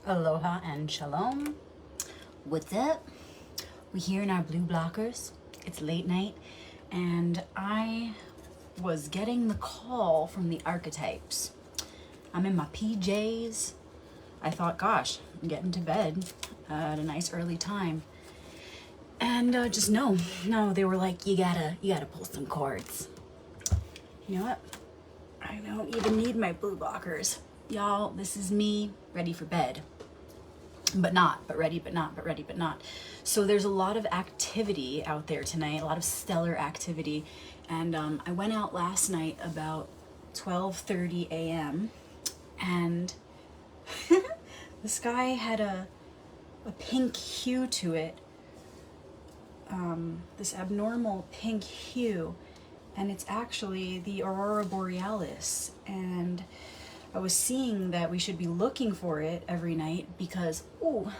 Aloha and shalom. What's up? We here in our blue blockers. It's late night and I was getting the call from the archetypes. I'm in my PJs. I thought, gosh, I'm getting to bed at a nice early time. And just no, they were like, you gotta pull some cards. You know what? I don't even need my blue blockers. Y'all, this is me ready for bed. But not, but ready, but not, but ready, but not. So there's a lot of activity out there tonight, a lot of stellar activity. And I went out last night about 12:30 a.m. and the sky had a pink hue to it, this abnormal pink hue, and it's actually the aurora borealis. And I was seeing that we should be looking for it every night because, ooh,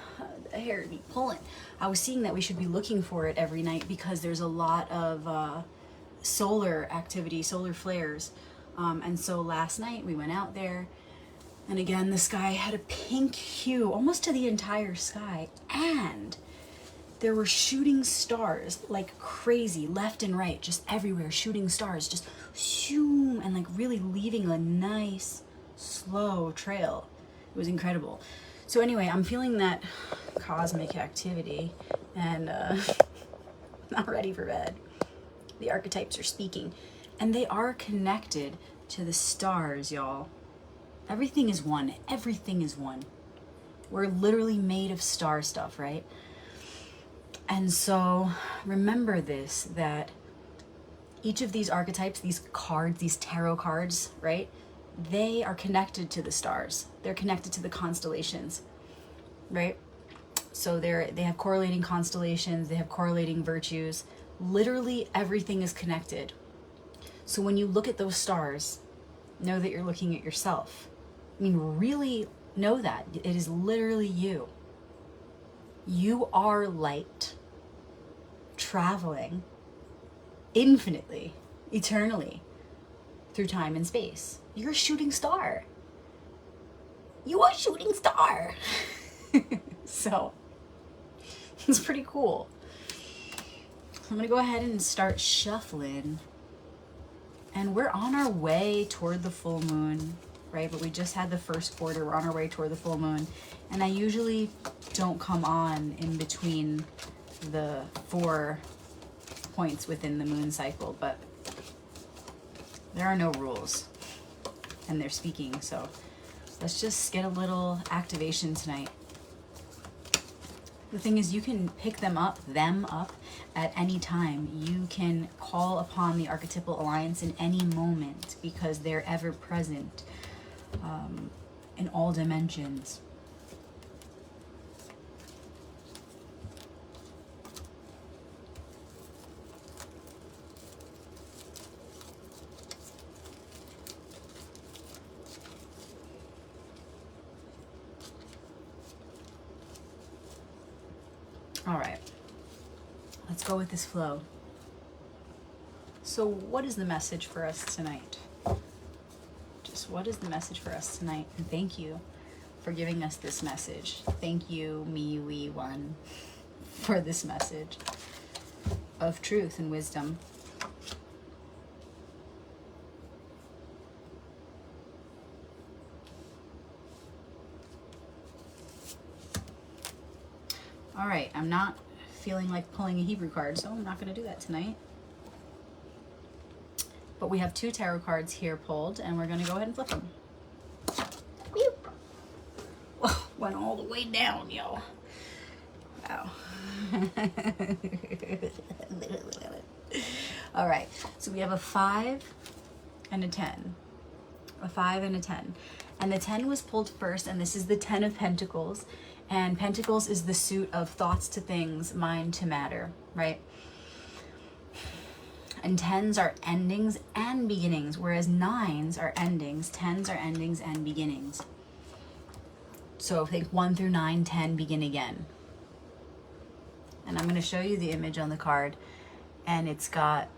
the hair be pulling. I was seeing that we should be looking for it every night because there's a lot of solar activity, solar flares. And so last night we went out there, and again, the sky had a pink hue almost to the entire sky, and there were shooting stars like crazy, left and right, just everywhere, shooting stars, just shoom, and like really leaving a nice slow trail. It was incredible. So anyway, I'm feeling that cosmic activity and not ready for bed. The archetypes are speaking, and they are connected to the stars, y'all. Everything is one. Everything is one. We're literally made of star stuff, right? And so remember this, that each of these archetypes, these cards, these tarot cards, right? They are connected to the stars. They're connected to the constellations, right? So they have correlating constellations, they have correlating virtues. Literally everything is connected. So when you look at those stars, know that you're looking at yourself. I mean, really know that. It is literally you. You are light, traveling infinitely, eternally, through time and space. You're a shooting star. You are a shooting star. So, it's pretty cool. I'm gonna go ahead and start shuffling. And we're on our way toward the full moon, right? But we just had the first quarter. We're on our way toward the full moon. And I usually don't come on in between the 4 points within the moon cycle, but there are no rules, and they're speaking. So let's just get a little activation tonight. The thing is, you can pick them up at any time. You can call upon the archetypal alliance in any moment because they're ever present in all dimensions. All right, let's go with this flow. So what is the message for us tonight? Just what is the message for us tonight? And thank you for giving us this message. Thank you, me, we, one, for this message of truth and wisdom. All right, I'm not feeling like pulling a Hebrew card, so I'm not going to do that tonight. But we have 2 tarot cards here pulled, and we're going to go ahead and flip them. Whoa, went all the way down, yo. Wow. All right, so we have a 5 and a 10. A 5 and a 10. And the 10 was pulled first, and this is the 10 of Pentacles. And Pentacles is the suit of thoughts to things, mind to matter, right? And 10s are endings and beginnings, whereas 9s are endings, 10s are endings and beginnings. So think 1 through 9, 10, begin again. And I'm going to show you the image on the card, and it's got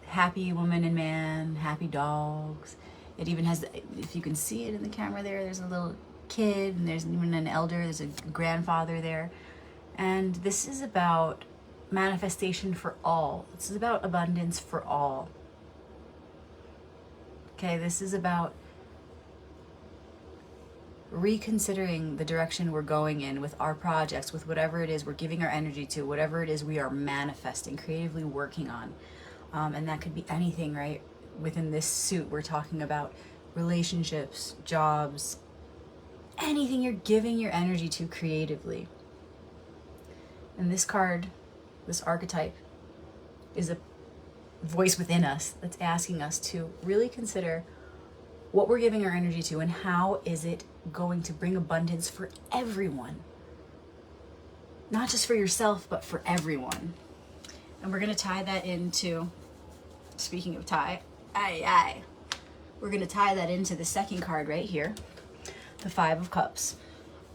happy woman and man, happy dogs. It even has, if you can see it in the camera there, there's a little kid, and there's even an elder, there's a grandfather there. And this is about manifestation for all. This is about abundance for all. Okay, this is about reconsidering the direction we're going in with our projects, with whatever it is we're giving our energy to, whatever it is we are manifesting, creatively working on. And that could be anything, right? Within this suit, we're talking about relationships, jobs, anything you're giving your energy to creatively. And this card, this archetype, is a voice within us that's asking us to really consider what we're giving our energy to and how is it going to bring abundance for everyone. Not just for yourself, but for everyone. And we're going to tie that into, speaking of tie, we're going to tie that into the second card right here, the Five of Cups.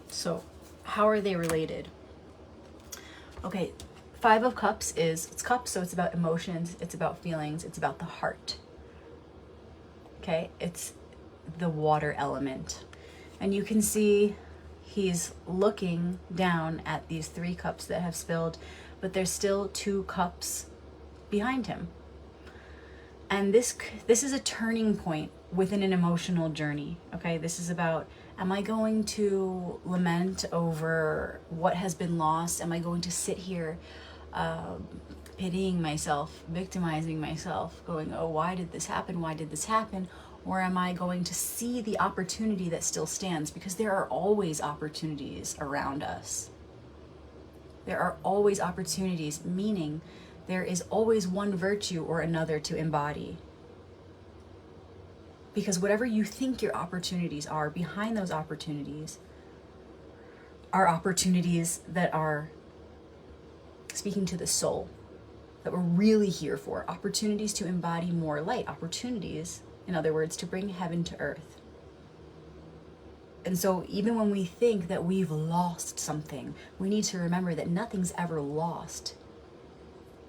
So how are they related? Okay, Five of Cups it's cups, so it's about emotions, it's about feelings, it's about the heart. Okay, it's the water element. And you can see he's looking down at these 3 cups that have spilled, but there's still 2 cups behind him. And this is a turning point within an emotional journey. Okay, this is about, am I going to lament over what has been lost? Am I going to sit here pitying myself, victimizing myself, going, oh, why did this happen? Why did this happen? Or am I going to see the opportunity that still stands? Because there are always opportunities around us. There are always opportunities, meaning there is always one virtue or another to embody. Because whatever you think your opportunities are, behind those opportunities are opportunities that are speaking to the soul, that we're really here for. Opportunities to embody more light. Opportunities, in other words, to bring heaven to earth. And so even when we think that we've lost something, we need to remember that nothing's ever lost.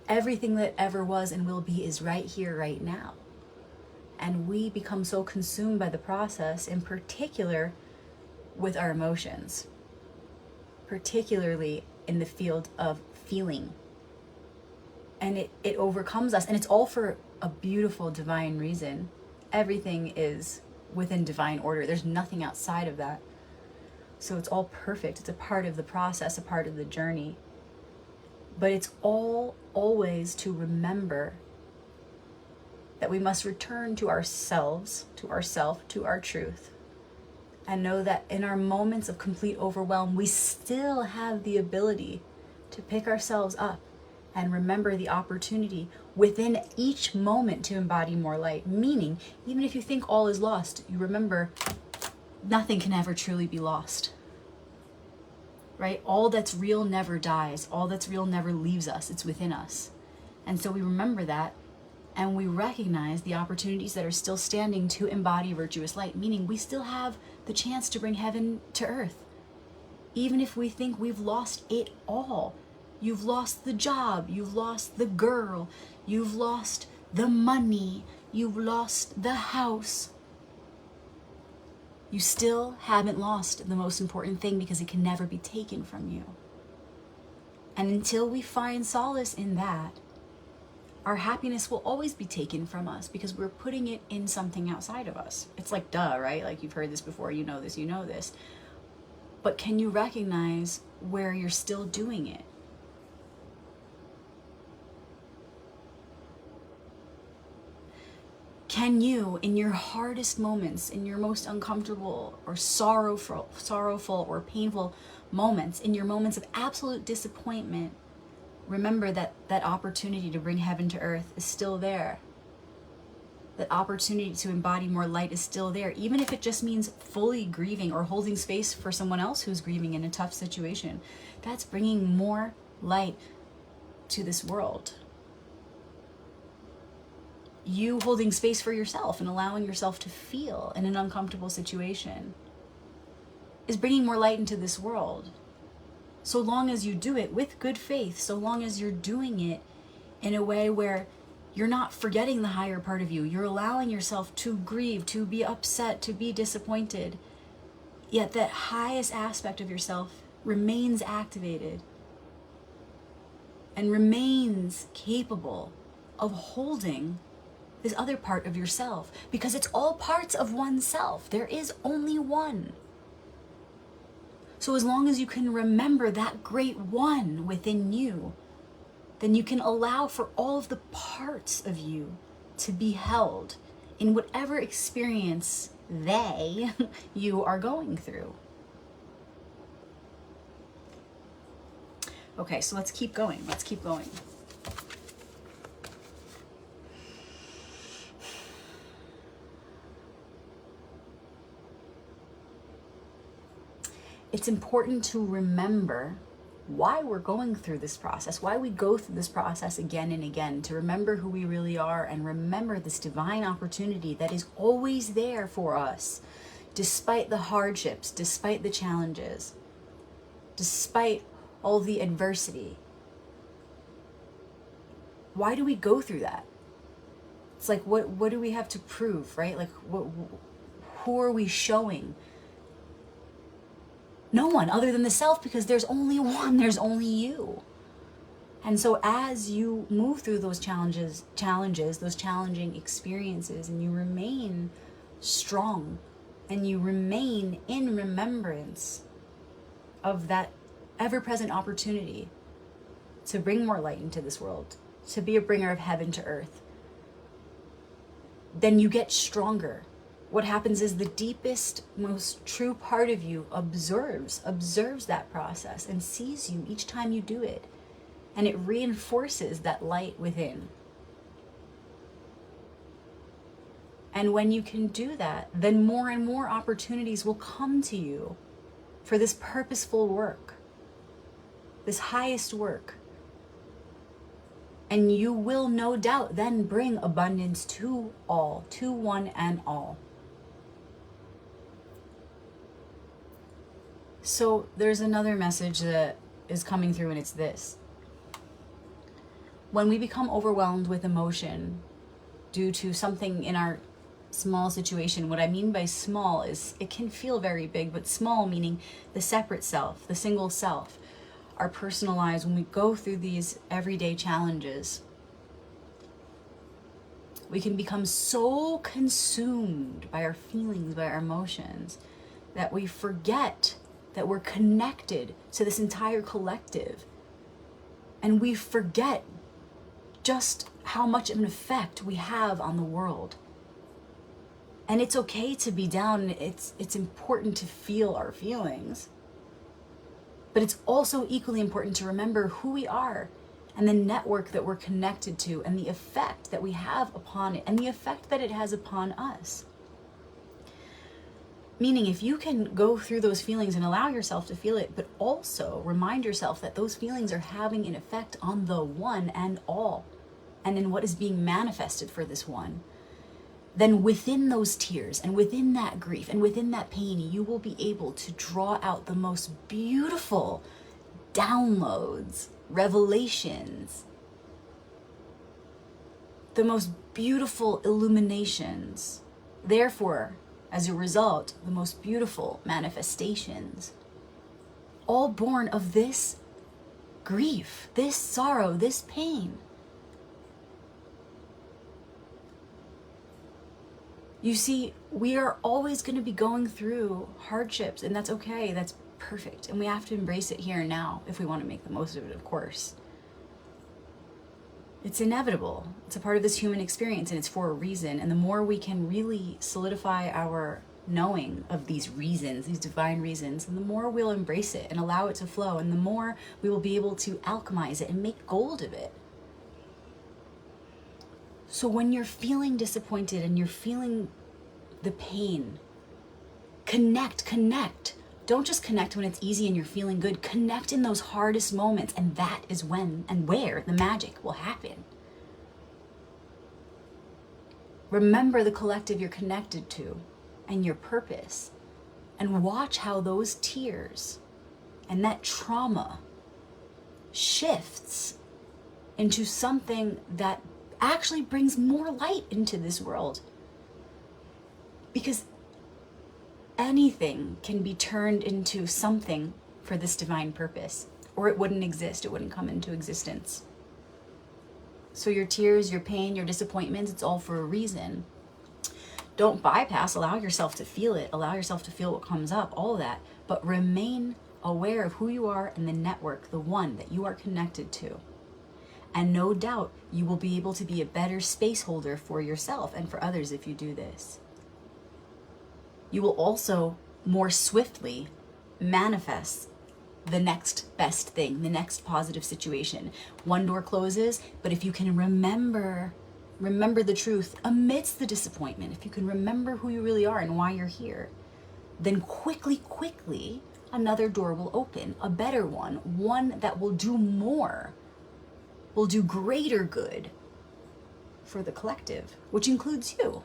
Everything that ever was and will be is right here, right now. And we become so consumed by the process, in particular with our emotions, particularly in the field of feeling. And it overcomes us, and it's all for a beautiful divine reason. Everything is within divine order. There's nothing outside of that. So it's all perfect. It's a part of the process, a part of the journey. But it's always to remember that we must return to ourselves, to ourself, to our truth. And know that in our moments of complete overwhelm, we still have the ability to pick ourselves up and remember the opportunity within each moment to embody more light. Meaning, even if you think all is lost, you remember nothing can ever truly be lost. Right? All that's real never dies. All that's real never leaves us. It's within us. And so we remember that, and we recognize the opportunities that are still standing to embody virtuous light, meaning we still have the chance to bring heaven to earth. Even if we think we've lost it all. You've lost the job, you've lost the girl, you've lost the money, you've lost the house. You still haven't lost the most important thing, because it can never be taken from you. And until we find solace in that, our happiness will always be taken from us, because we're putting it in something outside of us. It's like, duh, right? Like, you've heard this before, you know this, you know this. But can you recognize where you're still doing it? Can you, in your hardest moments, in your most uncomfortable or sorrowful or painful moments, in your moments of absolute disappointment, remember that that opportunity to bring heaven to earth is still there. That opportunity to embody more light is still there, even if it just means fully grieving or holding space for someone else who's grieving in a tough situation. That's bringing more light to this world. You holding space for yourself and allowing yourself to feel in an uncomfortable situation is bringing more light into this world. So long as you do it with good faith, so long as you're doing it in a way where you're not forgetting the higher part of you, you're allowing yourself to grieve, to be upset, to be disappointed. yet that highest aspect of yourself remains activated and remains capable of holding this other part of yourself, because it's all parts of oneself. There is only one. So as long as you can remember that great one within you, then you can allow for all of the parts of you to be held in whatever experience you are going through. Okay, so let's keep going. Let's keep going. It's important to remember why we're going through this process, why we go through this process again and again, to remember who we really are and remember this divine opportunity that is always there for us, despite the hardships, despite the challenges, despite all the adversity. Why do we go through that? It's like, what do we have to prove, right? Like, who are we showing? No one other than the self, because there's only one, there's only you. And so as you move through those challenges, those challenging experiences, and you remain strong and you remain in remembrance of that ever-present opportunity to bring more light into this world, to be a bringer of heaven to earth, then you get stronger. What happens is the deepest, most true part of you observes that process and sees you each time you do it. And it reinforces that light within. And when you can do that, then more and more opportunities will come to you for this purposeful work, this highest work. And you will no doubt then bring abundance to all, to one and all. So there's another message that is coming through, and it's this. When we become overwhelmed with emotion due to something in our small situation, what I mean by small is it can feel very big, but small meaning the separate self, the single self, our personal lives. When we go through these everyday challenges, we can become so consumed by our feelings, by our emotions, that we forget that we're connected to this entire collective. And we forget just how much of an effect we have on the world. And it's okay to be down. It's important to feel our feelings. But it's also equally important to remember who we are and the network that we're connected to and the effect that we have upon it and the effect that it has upon us. Meaning, if you can go through those feelings and allow yourself to feel it, but also remind yourself that those feelings are having an effect on the one and all, and in what is being manifested for this one, then within those tears and within that grief and within that pain, you will be able to draw out the most beautiful downloads, revelations, the most beautiful illuminations. Therefore, as a result, the most beautiful manifestations, all born of this grief, this sorrow, this pain. You see, we are always going to be going through hardships, and that's okay, that's perfect. And we have to embrace it here and now if we want to make the most of it, of course. It's inevitable. It's a part of this human experience, and it's for a reason. And the more we can really solidify our knowing of these reasons, these divine reasons, and the more we'll embrace it and allow it to flow, and the more we will be able to alchemize it and make gold of it. So when you're feeling disappointed and you're feeling the pain, connect. Don't just connect when it's easy and you're feeling good. Connect in those hardest moments, and that is when and where the magic will happen. Remember the collective you're connected to and your purpose, and watch how those tears and that trauma shifts into something that actually brings more light into this world. Because anything can be turned into something for this divine purpose, or it wouldn't exist, it wouldn't come into existence. So your tears, your pain, your disappointments, it's all for a reason. Don't bypass, allow yourself to feel it, allow yourself to feel what comes up, all of that, but remain aware of who you are and the network, the one that you are connected to. And no doubt you will be able to be a better space holder for yourself and for others if you do this. You will also more swiftly manifest the next best thing, the next positive situation. One door closes, but if you can remember the truth amidst the disappointment, if you can remember who you really are and why you're here, then quickly, another door will open, a better one that will do more, will do greater good for the collective, which includes you.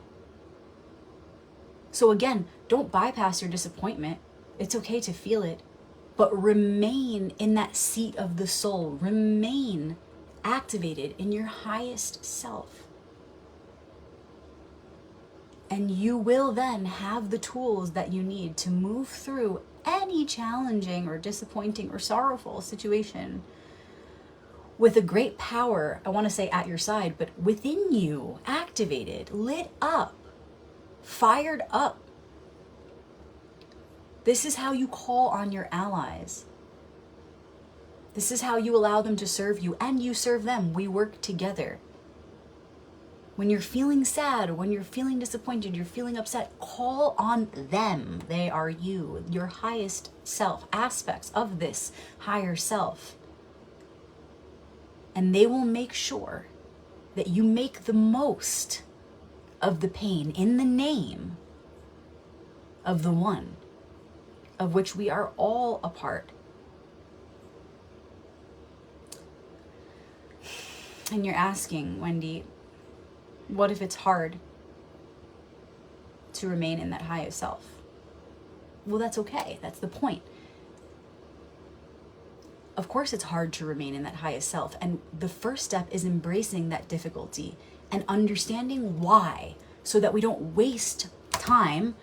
So again, don't bypass your disappointment. It's okay to feel it, but remain in that seat of the soul. Remain activated in your highest self. And you will then have the tools that you need to move through any challenging or disappointing or sorrowful situation with a great power, I want to say at your side, but within you, activated, lit up, fired up. This is how you call on your allies. This is how you allow them to serve you, and you serve them. We work together. When you're feeling sad, or when you're feeling disappointed, you're feeling upset, call on them. They are you, your highest self, aspects of this higher self. And they will make sure that you make the most of the pain in the name of the one of which we are all a part. And you're asking, Wendy, what if it's hard to remain in that highest self? Well, that's okay. That's the point. Of course it's hard to remain in that highest self. And the first step is embracing that difficulty and understanding why, so that we don't waste time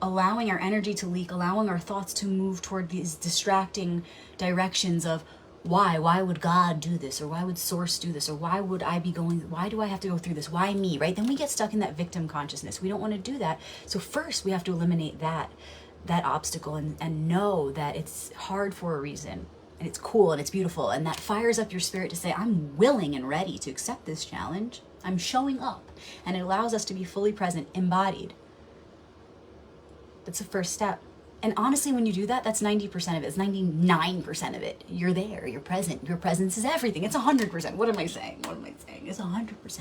allowing our energy to leak, allowing our thoughts to move toward these distracting directions of why would God do this? Or why would source do this? Or why do I have to go through this? Why me, right? Then we get stuck in that victim consciousness. We don't want to do that. So first we have to eliminate that obstacle and know that it's hard for a reason. And it's cool and it's beautiful. And that fires up your spirit to say, I'm willing and ready to accept this challenge. I'm showing up. And it allows us to be fully present, embodied. That's the first step. And honestly, when you do that, that's 90% of it. It's 99% of it. You're there. You're present. Your presence is everything. It's 100%. What am I saying? It's 100%.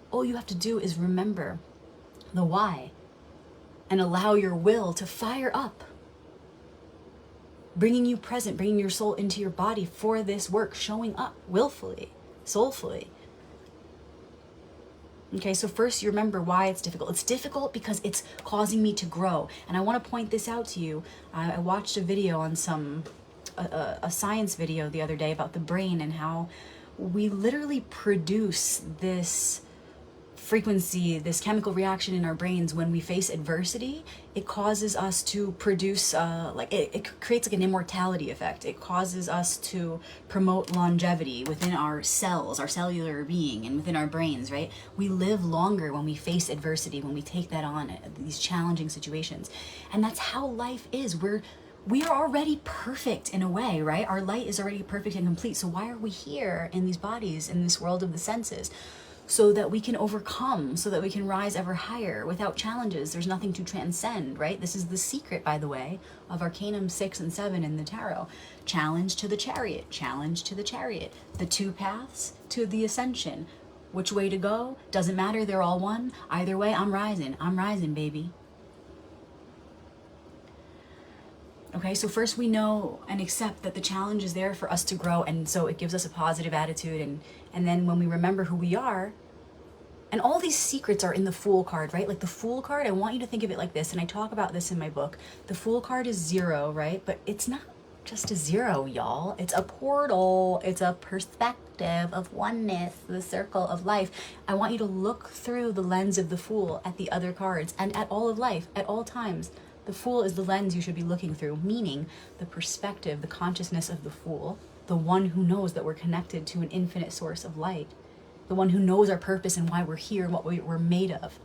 All you have to do is remember the why and allow your will to fire up, bringing you present, bringing your soul into your body for this work, showing up willfully, soulfully. Okay, so first you remember why it's difficult. It's difficult because it's causing me to grow. And I want to point this out to you. I watched a video on a science video the other day about the brain and how we literally produce this frequency, this chemical reaction in our brains when we face adversity. It causes us to produce, it creates like an immortality effect. It causes us to promote longevity within our cells, our cellular being, and within our brains, right? We live longer when we face adversity, when we take that on, these challenging situations. And that's how life is. We are already perfect in a way, right? Our light is already perfect and complete. So why are we here in these bodies, in this world of the senses? So that we can overcome, so that we can rise ever higher. Without challenges, there's nothing to transcend, right? This is the secret, by the way, of Arcanum 6 and 7 in the Tarot. Challenge to the chariot, challenge to the chariot. The two paths to the ascension. Which way to go? Doesn't matter, they're all one. Either way, I'm rising, baby. Okay, so first we know and accept that the challenge is there for us to grow, and so it gives us a positive attitude, and then when we remember who we are, and all these secrets are in the Fool card, right? Like the Fool card, I want you to think of it like this, and I talk about this in my book. The Fool card is 0, right? But it's not just a 0, y'all. It's a portal, it's a perspective. perspective of oneness, the circle of life, I want you to look through the lens of the Fool at the other cards and at all of life, at all times. The Fool is the lens you should be looking through, meaning the perspective, the consciousness of the Fool, the one who knows that we're connected to an infinite source of light, the one who knows our purpose and why we're here and what we're made of.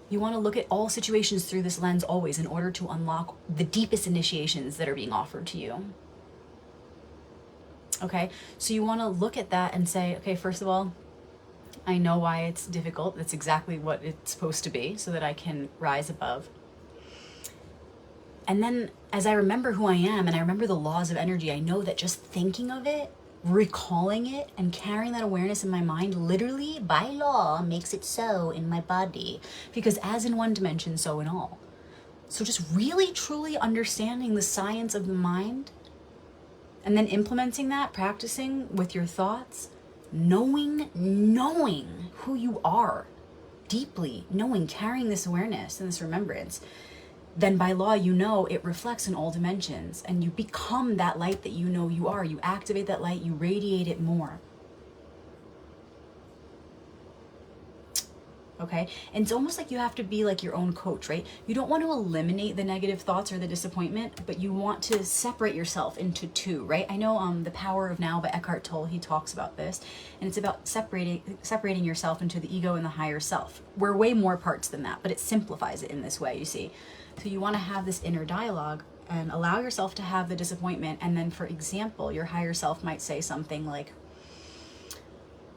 You want to look at all situations through this lens always in order to unlock the deepest initiations that are being offered to you. Okay, so you want to look at that and say, okay, first of all, I know why it's difficult. That's exactly what it's supposed to be so that I can rise above. And then as I remember who I am and I remember the laws of energy, I know that just thinking of it, recalling it, and carrying that awareness in my mind literally by law makes it so in my body. Because as in one dimension, so in all. So just really truly understanding the science of the mind and then implementing that, practicing with your thoughts, knowing who you are, deeply knowing, carrying this awareness and this remembrance, then by law, you know it reflects in all dimensions and you become that light that you know you are. You activate that light, you radiate it more. Okay? And it's almost like you have to be like your own coach, right? You don't want to eliminate the negative thoughts or the disappointment, but you want to separate yourself into two, right? I know The Power of Now by Eckhart Tolle, he talks about this, and it's about separating yourself into the ego and the higher self. We're way more parts than that, but it simplifies it in this way, you see. So you want to have this inner dialogue and allow yourself to have the disappointment, and then, for example, your higher self might say something like,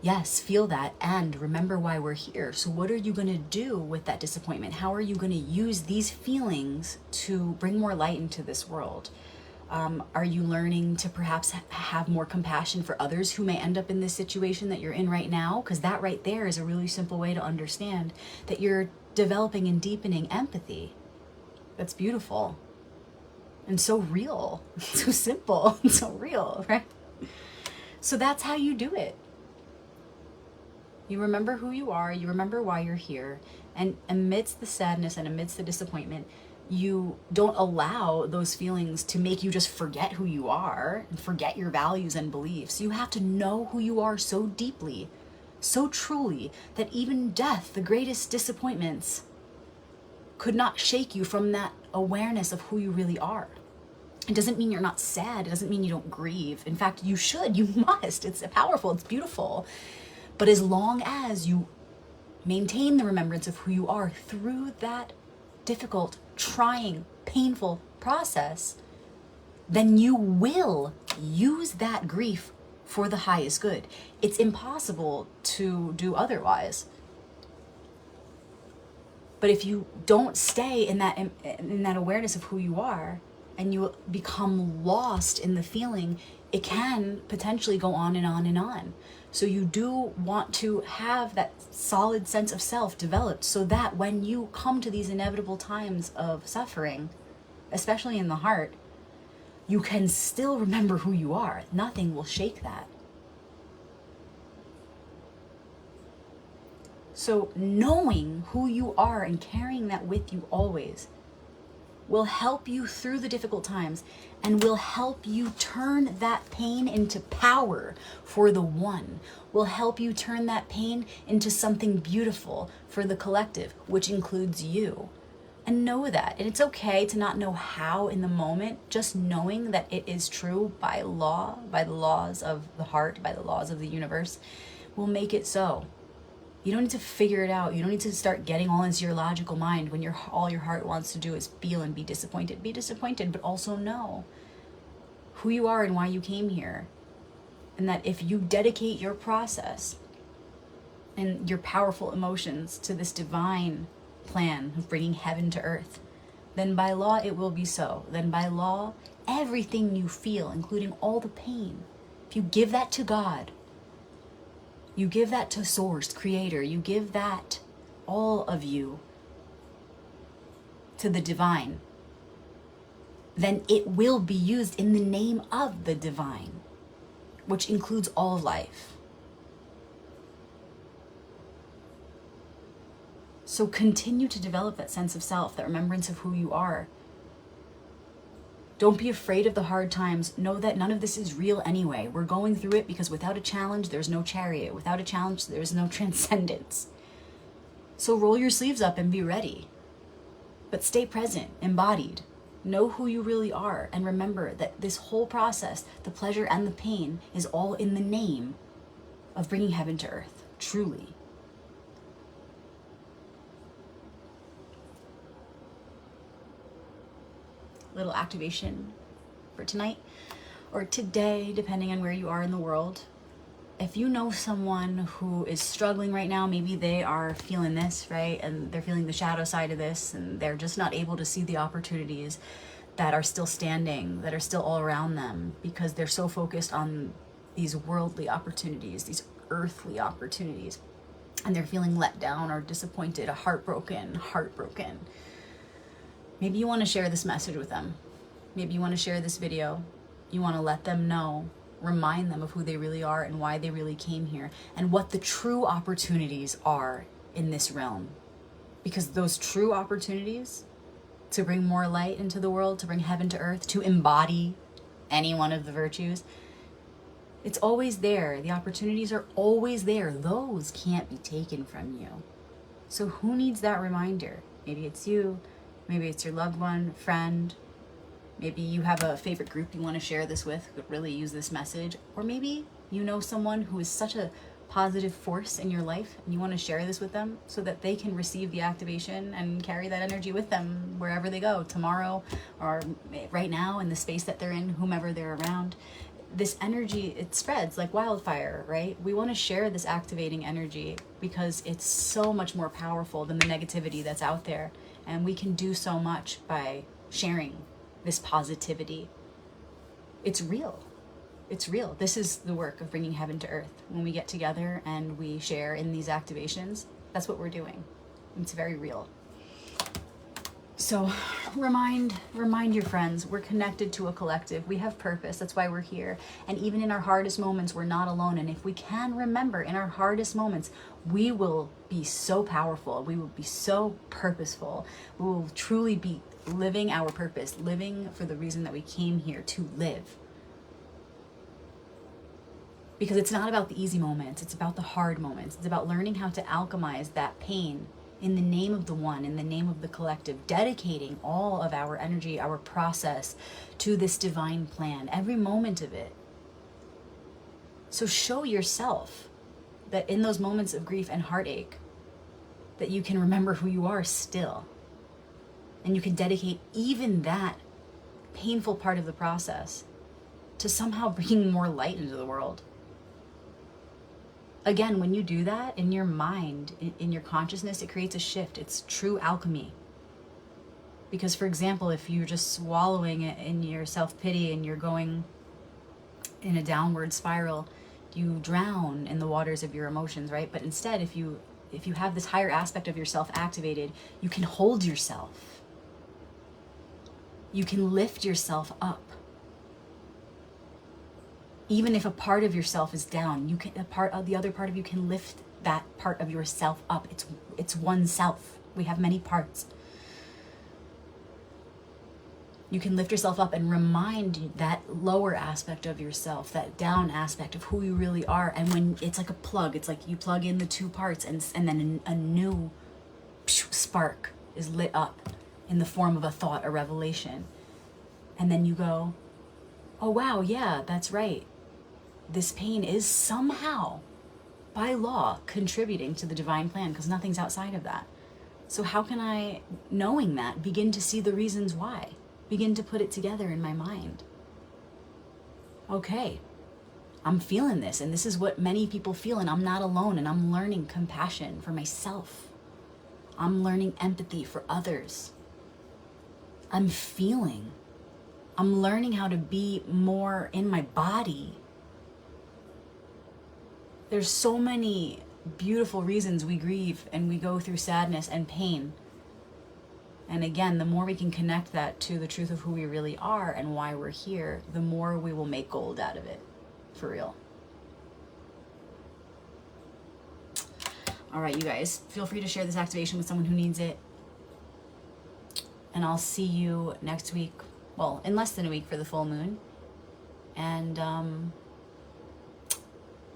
yes, feel that and remember why we're here. So what are you going to do with that disappointment? How are you going to use these feelings to bring more light into this world? Are you learning to perhaps have more compassion for others who may end up in this situation that you're in right now? Because that right there is a really simple way to understand that you're developing and deepening empathy. That's beautiful and so real, so simple, and so real, right? So that's how you do it. You remember who you are, you remember why you're here, and amidst the sadness and amidst the disappointment, you don't allow those feelings to make you just forget who you are and forget your values and beliefs. You have to know who you are so deeply, so truly, that even death, the greatest disappointments, could not shake you from that awareness of who you really are. It doesn't mean you're not sad. It doesn't mean you don't grieve. In fact, you should, you must. It's powerful, it's beautiful. But as long as you maintain the remembrance of who you are through that difficult, trying, painful process, then you will use that grief for the highest good. It's impossible to do otherwise. But if you don't stay in that awareness of who you are and you become lost in the feeling, it can potentially go on and on and on. So you do want to have that solid sense of self developed so that when you come to these inevitable times of suffering, especially in the heart, you can still remember who you are. Nothing will shake that. So knowing who you are and carrying that with you always will help you through the difficult times and will help you turn that pain into power for the one, will help you turn that pain into something beautiful for the collective, which includes you. And know that. And it's okay to not know how in the moment, just knowing that it is true by law, by the laws of the heart, by the laws of the universe, will make it so. You don't need to figure it out. You don't need to start getting all into your logical mind when all your heart wants to do is feel and be disappointed. Be disappointed, but also know who you are and why you came here. And that if you dedicate your process and your powerful emotions to this divine plan of bringing heaven to earth, then by law it will be so. Then by law, everything you feel, including all the pain, if you give that to God, you give that to Source, Creator, you give that, all of you, to the divine, then it will be used in the name of the divine, which includes all life. So continue to develop that sense of self, that remembrance of who you are. Don't be afraid of the hard times. Know that none of this is real anyway. We're going through it because without a challenge, there's no chariot. Without a challenge, there's no transcendence. So roll your sleeves up and be ready. But stay present, embodied. Know who you really are. And remember that this whole process, the pleasure and the pain, is all in the name of bringing heaven to earth. Truly. Little activation for tonight or today, depending on where you are in the world. If you know someone who is struggling right now, maybe they are feeling this, right? And they're feeling the shadow side of this, and they're just not able to see the opportunities that are still standing, that are still all around them, because they're so focused on these worldly opportunities, these earthly opportunities, and they're feeling let down or disappointed, heartbroken. Maybe you want to share this message with them. Maybe you want to share this video. You want to let them know, remind them of who they really are and why they really came here and what the true opportunities are in this realm. Because those true opportunities to bring more light into the world, to bring heaven to earth, to embody any one of the virtues, it's always there. The opportunities are always there. Those can't be taken from you. So who needs that reminder? Maybe it's you. Maybe it's your loved one, friend. Maybe you have a favorite group you want to share this with, who could really use this message. Or maybe you know someone who is such a positive force in your life and you want to share this with them so that they can receive the activation and carry that energy with them wherever they go, tomorrow or right now in the space that they're in, whomever they're around. This energy, it spreads like wildfire, right? We want to share this activating energy because it's so much more powerful than the negativity that's out there. And we can do so much by sharing this positivity. It's real. It's real. This is the work of bringing heaven to earth. When we get together and we share in these activations, that's what we're doing. It's very real. So remind your friends, we're connected to a collective. We have purpose. That's why we're here. And even in our hardest moments, we're not alone. And if we can remember in our hardest moments, we will be so powerful. We will be so purposeful. We will truly be living our purpose, living for the reason that we came here to live. Because it's not about the easy moments. It's about the hard moments. It's about learning how to alchemize that pain in the name of the one, in the name of the collective, dedicating all of our energy, our process to this divine plan, every moment of it. So show yourself that in those moments of grief and heartache, that you can remember who you are still. And you can dedicate even that painful part of the process to somehow bringing more light into the world. Again, when you do that in your mind, in your consciousness, it creates a shift. It's true alchemy. Because, for example, if you're just swallowing it in your self-pity and you're going in a downward spiral, you drown in the waters of your emotions, right? But instead, if you have this higher aspect of yourself activated, you can hold yourself. You can lift yourself up. Even if a part of yourself is down, you can the other part of you can lift that part of yourself up. It's one self. We have many parts. You can lift yourself up and remind that lower aspect of yourself, that down aspect of who you really are. And when it's like a plug, it's like you plug in the two parts and then a new spark is lit up in the form of a thought, a revelation. And then you go, oh wow, yeah, that's right. This pain is somehow, by law, contributing to the divine plan because nothing's outside of that. So how can I, knowing that, begin to see the reasons why? Begin to put it together in my mind. Okay, I'm feeling this, and this is what many people feel, and I'm not alone, and I'm learning compassion for myself. I'm learning empathy for others. I'm learning how to be more in my body. There's so many beautiful reasons we grieve and we go through sadness and pain. And again, the more we can connect that to the truth of who we really are and why we're here, the more we will make gold out of it. For real. All right, you guys, feel free to share this activation with someone who needs it. And I'll see you next week well, in less than a week for the full moon. And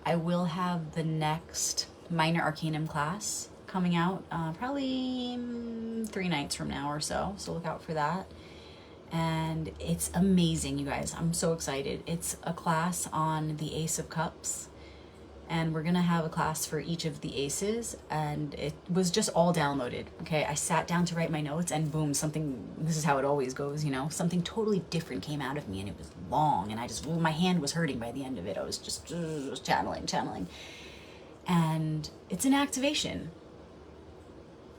I will have the next Minor Arcanum class coming out probably 3 nights from now or so. So look out for that. And it's amazing, you guys. I'm so excited. It's a class on the Ace of Cups. And we're gonna have a class for each of the aces, and it was just all downloaded. Okay, I sat down to write my notes, and boom, something, this is how it always goes, you know, something totally different came out of me, and it was long, and I just, my hand was hurting by the end of it. I was just channeling. And it's an activation.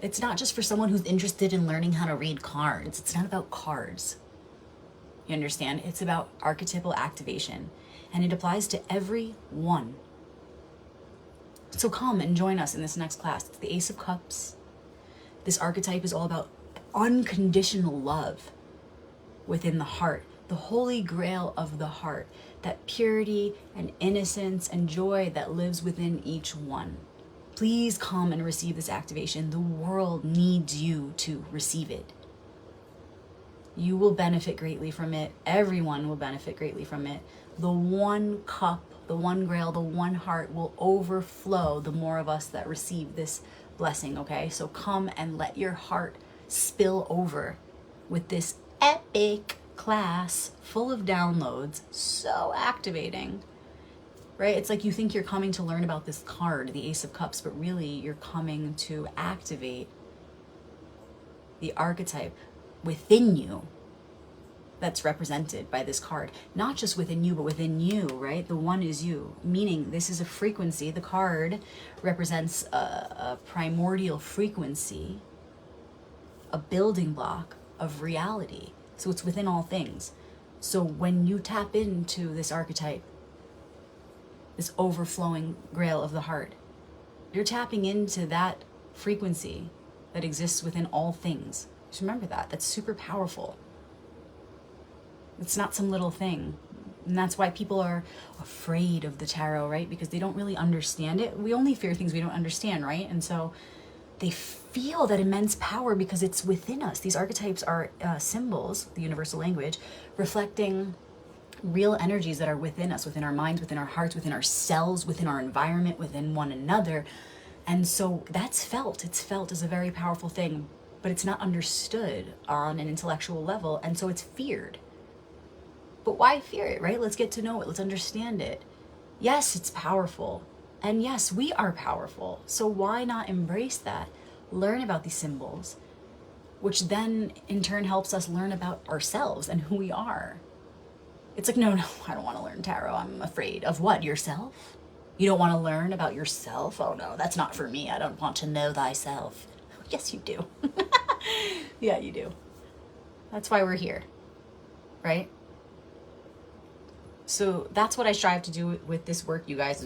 It's not just for someone who's interested in learning how to read cards. It's not about cards. You understand? It's about archetypal activation, and it applies to everyone. So come and join us in this next class. It's the Ace of Cups. This archetype is all about unconditional love within the heart, the holy grail of the heart, that purity and innocence and joy that lives within each one. Please come and receive this activation. The world needs you to receive it. You will benefit greatly from it. Everyone will benefit greatly from it. The one cup, the one grail, the one heart will overflow the more of us that receive this blessing, okay? So come and let your heart spill over with this epic class full of downloads. So activating, right? It's like you think you're coming to learn about this card, the Ace of Cups, but really you're coming to activate the archetype within you that's represented by this card. Not just within you, but within you, right? The one is you, meaning this is a frequency. The card represents a primordial frequency, a building block of reality. So it's within all things. So when you tap into this archetype, this overflowing grail of the heart, you're tapping into that frequency that exists within all things. Just remember that. That's super powerful. It's not some little thing. And that's why people are afraid of the tarot, right? Because they don't really understand it. We only fear things we don't understand, right? And so they feel that immense power because it's within us. These archetypes are symbols, the universal language, reflecting real energies that are within us, within our minds, within our hearts, within our cells, within our environment, within one another. And so that's felt. It's felt as a very powerful thing, but it's not understood on an intellectual level. And so it's feared. But why fear it, right? Let's get to know it. Let's understand it. Yes, it's powerful. And yes, we are powerful. So why not embrace that? Learn about these symbols, which then in turn helps us learn about ourselves and who we are. It's like, no, I don't want to learn tarot. I'm afraid of what? Yourself? You don't want to learn about yourself? Oh no, that's not for me. I don't want to know thyself. Yes, you do. Yeah, you do. That's why we're here, right? So that's what I strive to do with this work, you guys,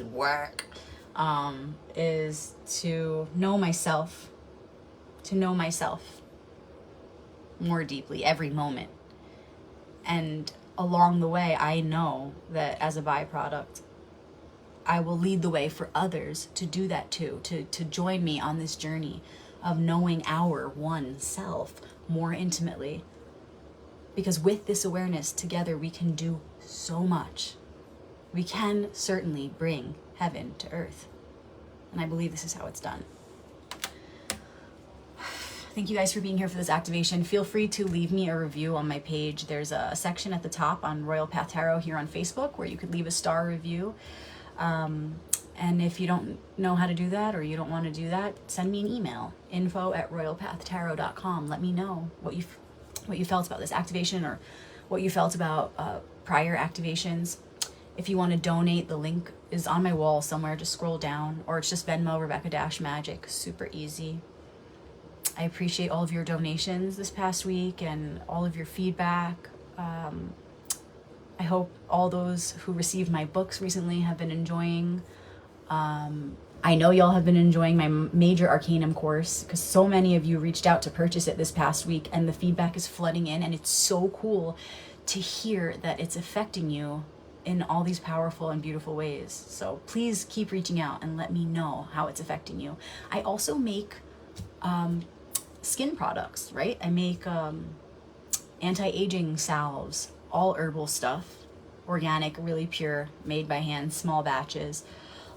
is to know myself more deeply every moment. And along the way, I know that as a byproduct, I will lead the way for others to do that too, to join me on this journey of knowing our one self more intimately. Because with this awareness together, we can do so much. We can certainly bring heaven to earth. And I believe this is how it's done. Thank you guys for being here for this activation. Feel free to leave me a review on my page. There's a section at the top on Royal Path Tarot here on Facebook where you could leave a star review. And if you don't know how to do that or you don't want to do that, send me an email, info@royalpathtarot.com. Let me know what you felt about this activation or what you felt about prior activations. If you want to donate, the link is on my wall somewhere. Just scroll down, or it's just Venmo, Rebecca-Magic. Super easy. I appreciate all of your donations this past week and all of your feedback. I hope all those who received my books recently have been enjoying. I know y'all have been enjoying my Major Arcanum course because so many of you reached out to purchase it this past week, and the feedback is flooding in, and it's so cool to hear that it's affecting you in all these powerful and beautiful ways. So please keep reaching out and let me know how it's affecting you. I also make skin products, right? I make anti-aging salves, all herbal stuff, organic, really pure, made by hand, small batches,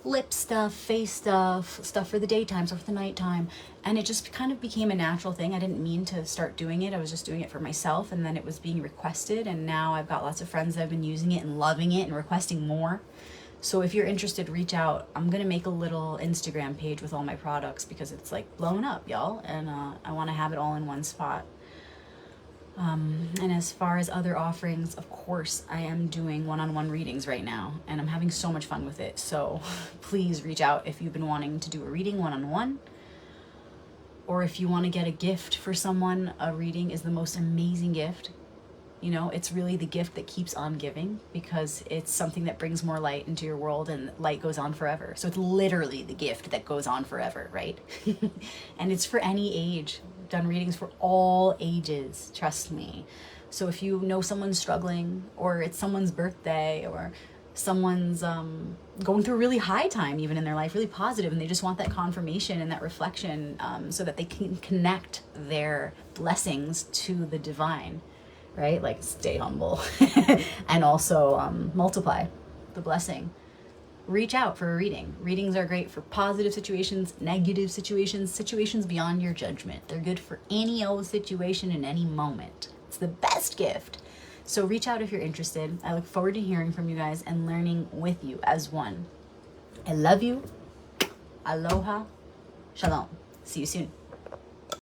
lip stuff, face stuff, stuff for the daytime, stuff for the nighttime. And it just kind of became a natural thing. I didn't mean to start doing it. I was just doing it for myself, and then it was being requested, and now I've got lots of friends that have been using it and loving it and requesting more. So if you're interested, reach out. I'm gonna make a little Instagram page with all my products because it's like blowing up, y'all, and I want to have it all in one spot. And as far as other offerings, of course, I am doing one-on-one readings right now, and I'm having so much fun with it. So please reach out if you've been wanting to do a reading one-on-one, or if you want to get a gift for someone. A reading is the most amazing gift. You know, it's really the gift that keeps on giving, because it's something that brings more light into your world, and light goes on forever. So it's literally the gift that goes on forever, right? And it's for any age. I've done readings for all ages, trust me. So if you know someone's struggling, or it's someone's birthday, or someone's going through a really high time even in their life, really positive, and they just want that confirmation and that reflection, so that they can connect their blessings to the divine, right? Like stay humble and also multiply the blessing. Reach out for a reading. Readings are great for positive situations, negative situations, situations beyond your judgment. They're good for any old situation in any moment. It's the best gift. So reach out if you're interested. I look forward to hearing from you guys and learning with you as one. I love you. Aloha. Shalom. See you soon.